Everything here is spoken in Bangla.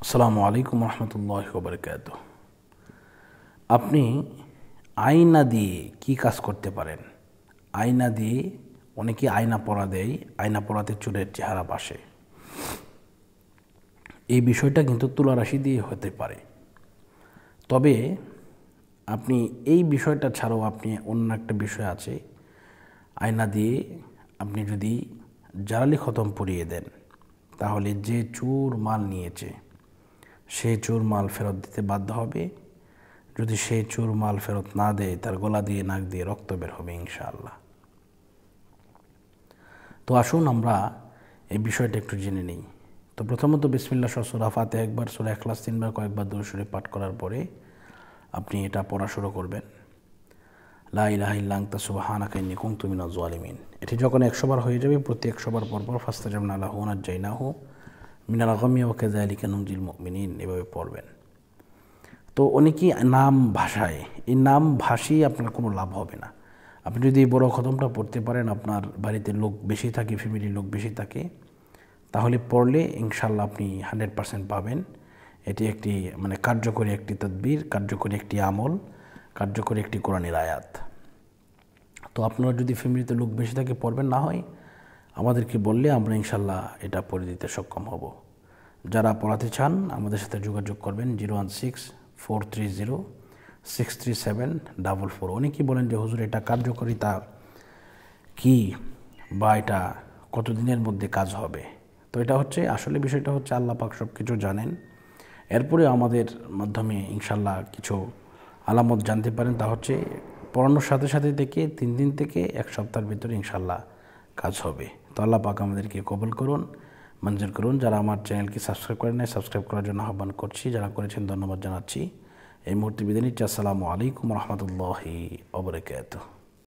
আসসালামু আলাইকুম রহমতুল্লাহি ওয়া বারাকাতুহু। আপনি আয়না দিয়ে কি কাজ করতে পারেন? আয়না দিয়ে অনেকে আয়না পরা দেয়, আয়না পরাতে চুলের চেহারা বাসে। এই বিষয়টা কিন্তু তুলারাশি দিয়ে হতে পারে। তবে আপনি এই বিষয়টা ছাড়াও আপনি অন্য একটা বিষয় আছে, আয়না দিয়ে আপনি যদি জালালি খতম পরিয়ে দেন, তাহলে যে চোর মাল নিয়েছে সে চোর মাল ফেরত দিতে বাধ্য হবে। যদি সে চোর মাল ফেরত না দেয়, তার গলা দিয়ে নাক দিয়ে রক্ত বের হবে ইনশাআল্লাহ। তো আসুন আমরা এই বিষয়টা একটু জেনে নিই। তো প্রথমত বিসমিল্লাহ সূরা ফাতিহা একবার, সূরা ইখলাস 3 বার, কয়েকবার দরুদ শরীফ পাঠ করার পরে আপনি এটা পড়া শুরু করবেন। লা ইলাহা ইল্লা আনতা সুবহানাকা ইন্নী কুনতু মিনাজ জালিমিন। এটি যখন 100 বার হয়ে যাবে, প্রতি 100 বার পর পর ফাস্তাজাবনা লাহু ওয়া নাজ্জাইনাহু মিনাল গাম্মি ওয়া কাযালিকা নুনজিল মুমিনিন এভাবে পড়বেন। তো অনেকেই নাম ভাষায়, এই নাম ভাষিয়ে আপনার কোনো লাভ হবে না। আপনি যদি এই বড় খতমটা পড়তে পারেন, আপনার বাড়িতে লোক বেশি থাকে, ফ্যামিলির লোক বেশি থাকে, তাহলে পড়লে ইনশাল্লাহ আপনি 100% পাবেন। এটি একটি কার্যকরী একটি তদবির, কার্যকরী একটি আমল, কার্যকরী একটি কোরআনের আয়াত। তো আপনারা যদি ফ্যামিলিতে লোক বেশি থাকে পড়বেন, না হয় আমাদেরকে বললে আমরা ইনশাল্লাহ এটা পড়ে দিতে সক্ষম হব। যারা পড়াতে চান আমাদের সাথে যোগাযোগ করবেন 016-430-63744। অনেকেই বলেন যে হুজুর এটা কার্যকারিতা কি, বা এটা কতদিনের মধ্যে কাজ হবে? তো এটা হচ্ছে, আসলে বিষয়টা হচ্ছে আল্লাহ পাক সব কিছু জানেন। এরপরে আমাদের মাধ্যমে ইনশাল্লাহ কিছু আলামত জানতে পারেন। তা হচ্ছে পড়ানোর সাথে সাথে থেকে 3 দিন থেকে 1 সপ্তাহের ভিতরে ইনশাল্লাহ কাজ হবে। তো আল্লাহ পাক আমাদেরকে কবুল করুন, মঞ্জুর করুন। যারা আমার চ্যানেলকে সাবস্ক্রাইব করেন নাই, সাবস্ক্রাইব করার জন্য আহ্বান করছি। যারা করেছেন ধন্যবাদ জানাচ্ছি। এই মুহূর্তে বিদায় নিচ্ছি। আসসালামু আলাইকুম রহমতুল্লাহি ওয়া বারাকাতুহু।